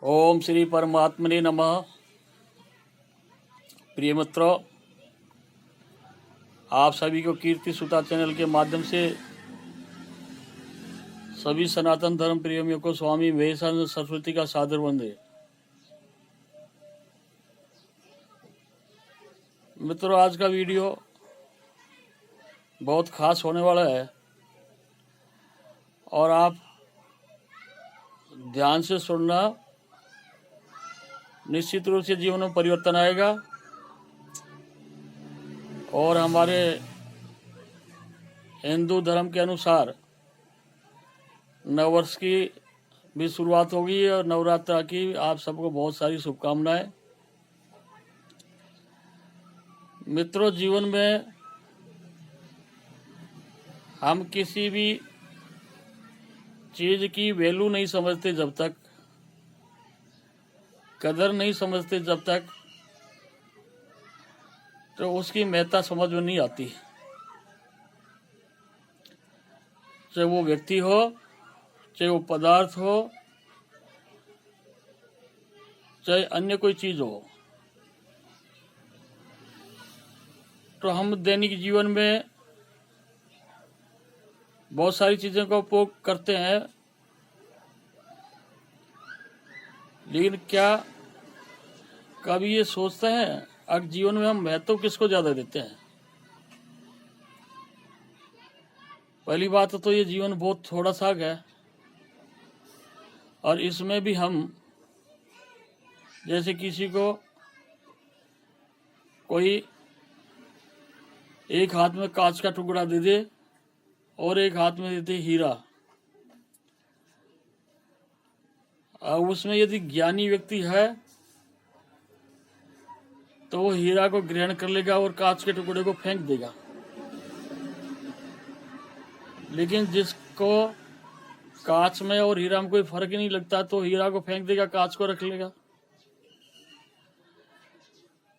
ओम श्री परमात्मने नमः। प्रिय मित्रों, आप सभी को कीर्ति सुता चैनल के माध्यम से सभी सनातन धर्म प्रेमियों को स्वामी महेशानंद सरस्वती का सादर वंदे। मित्रों, आज का वीडियो बहुत खास होने वाला है और आप ध्यान से सुनना। निश्चित रूप से जीवन में परिवर्तन आएगा और हमारे हिंदू धर्म के अनुसार नववर्ष की भी शुरुआत होगी और नवरात्र की आप सबको बहुत सारी शुभकामनाएं। मित्रों, जीवन में हम किसी भी चीज की वैल्यू नहीं समझते जब तक, कदर नहीं समझते जब तक, तो उसकी महत्ता समझ में नहीं आती। चाहे वो व्यक्ति हो, चाहे वो पदार्थ हो, चाहे अन्य कोई चीज हो। तो हम दैनिक जीवन में बहुत सारी चीजों का उपयोग करते हैं, लेकिन क्या कभी ये सोचते हैं अब जीवन में हम महत्व किसको ज्यादा देते हैं? पहली बात तो ये जीवन बहुत थोड़ा सा है और इसमें भी हम जैसे किसी को कोई एक हाथ में कांच का टुकड़ा दे दे और एक हाथ में देते हीरा। अब उसमें यदि ज्ञानी व्यक्ति है तो वो हीरा को ग्रहण कर लेगा और कांच के टुकड़े को फेंक देगा, लेकिन जिसको कांच में और हीरा में कोई फर्क ही नहीं लगता तो हीरा को फेंक देगा, कांच को रख लेगा।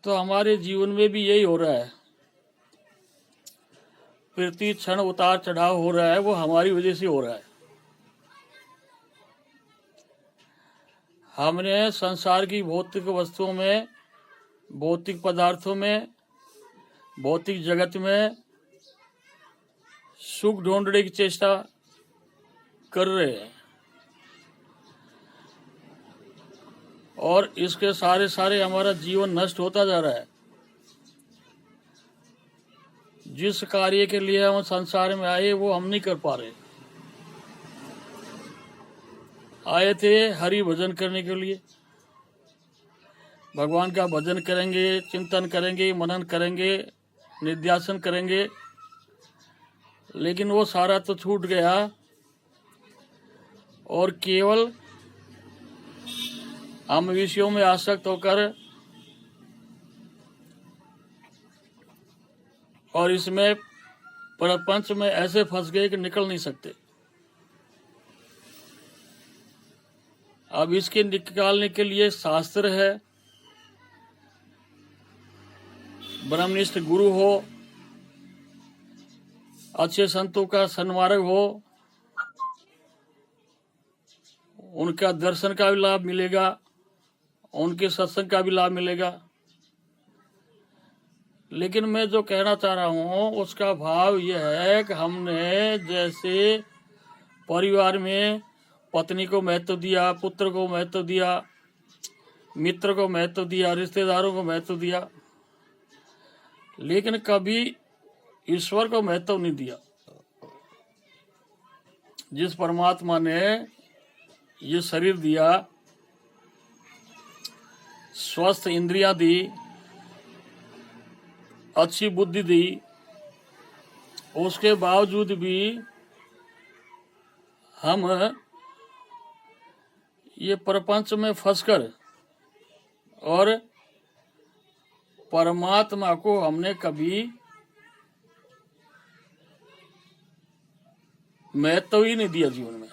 तो हमारे जीवन में भी यही हो रहा है। प्रति क्षण उतार चढ़ाव हो रहा है, वो हमारी वजह से हो रहा है। हमने संसार की भौतिक वस्तुओं में, भौतिक पदार्थों में, भौतिक जगत में सुख ढूंढने की चेष्टा कर रहे हैं और इसके सारे हमारा जीवन नष्ट होता जा रहा है। जिस कार्य के लिए हम संसार में आए वो हम नहीं कर पा रहे। आए थे हरि भजन करने के लिए, भगवान का भजन करेंगे, चिंतन करेंगे, मनन करेंगे, निध्यासन करेंगे, लेकिन वो सारा तो छूट गया और केवल हम विषयों में आसक्त होकर और इसमें प्रपंच में ऐसे फंस गए कि निकल नहीं सकते। अब इसके निकालने के लिए शास्त्र है, ब्रह्मनिष्ठ गुरु हो, अच्छे संतों का सन्मार्ग हो, उनका दर्शन का भी लाभ मिलेगा, उनके सत्संग का भी लाभ मिलेगा। लेकिन मैं जो कहना चाह रहा हूँ उसका भाव यह है कि हमने जैसे परिवार में पत्नी को महत्व दिया, पुत्र को महत्व दिया, मित्र को महत्व दिया, रिश्तेदारों को महत्व दिया, लेकिन कभी ईश्वर को महत्व नहीं दिया। जिस परमात्मा ने ये शरीर दिया, स्वस्थ इंद्रियां दी, अच्छी बुद्धि दी, उसके बावजूद भी हम ये प्रपंच में फंसकर और परमात्मा को हमने कभी महत्व ही नहीं दिया जीवन में।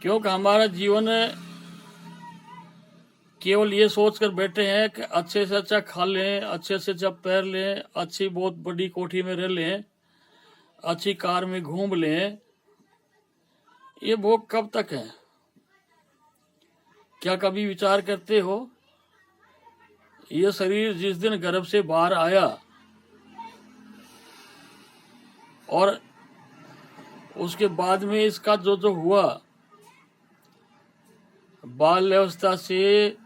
क्योंकि हमारा जीवन केवल ये सोचकर बैठे हैं कि अच्छे से अच्छा खा लें, अच्छे से अच्छा पैर लें, अच्छी बहुत बड़ी कोठी में रह लें, अच्छी कार में घूम लें। ये भोग कब तक है? क्या कभी विचार करते हो, ये शरीर जिस दिन गर्भ से बाहर आया और उसके बाद में इसका जो जो हुआ, बाल्य अवस्था से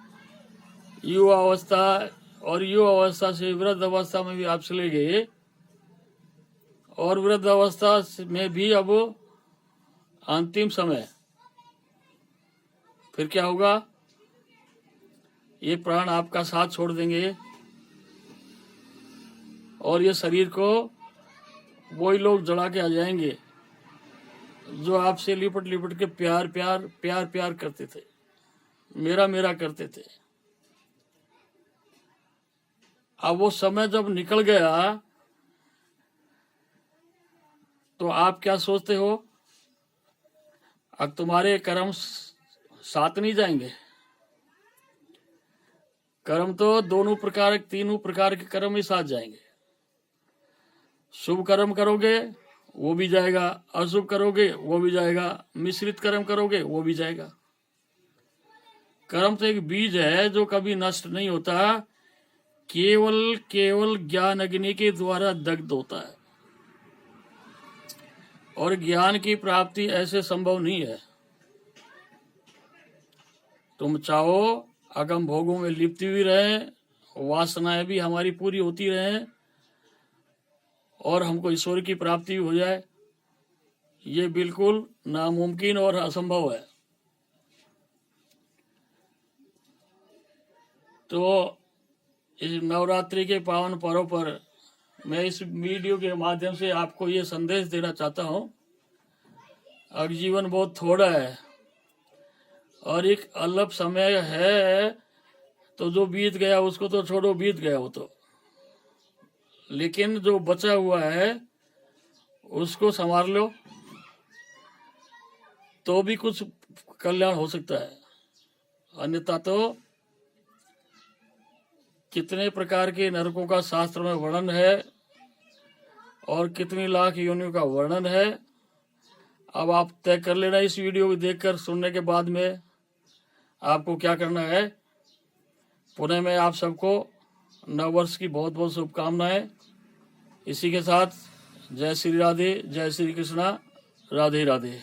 युवा अवस्था और युवा अवस्था से वृद्ध अवस्था में भी आप चले गए, और वृद्ध अवस्था में भी अब अंतिम समय, फिर क्या होगा? ये प्राण आपका साथ छोड़ देंगे और ये शरीर को वही लोग जड़ा के आ जाएंगे जो आपसे लिपट लिपट के प्यार प्यार प्यार प्यार करते थे, मेरा मेरा करते थे। अब वो समय जब निकल गया तो आप क्या सोचते हो? अब तुम्हारे कर्म साथ नहीं जाएंगे। कर्म तो तीनों प्रकार के कर्म ही साथ जाएंगे। शुभ कर्म करोगे वो भी जाएगा, अशुभ करोगे वो भी जाएगा, मिश्रित कर्म करोगे वो भी जाएगा। कर्म तो एक बीज है जो कभी नष्ट नहीं होता, केवल ज्ञान अग्नि के द्वारा दग्ध होता है, और ज्ञान की प्राप्ति ऐसे संभव नहीं है। तुम चाहो अगम भोगों में लिप्त भी रहे, वासनाएं भी हमारी पूरी होती रहे और हमको ईश्वर की प्राप्ति भी हो जाए, ये बिल्कुल नामुमकिन और असंभव है। तो इस नवरात्रि के पावन पर्व पर मैं इस वीडियो के माध्यम से आपको ये संदेश देना चाहता हूँ, अब जीवन बहुत थोड़ा है और एक अल्प समय है, तो जो बीत गया उसको तो छोड़ो, बीत गया वो तो, लेकिन जो बचा हुआ है उसको संभाल लो तो भी कुछ कल्याण हो सकता है। अन्यथा तो कितने प्रकार के नरकों का शास्त्र में वर्णन है और कितनी लाख योनियों का वर्णन है। अब आप तय कर लेना इस वीडियो को देखकर, सुनने के बाद में आपको क्या करना है। पुनः मैं आप सबको नववर्ष की बहुत बहुत शुभकामनाएं। इसी के साथ जय श्री राधे, जय श्री कृष्णा, राधे राधे।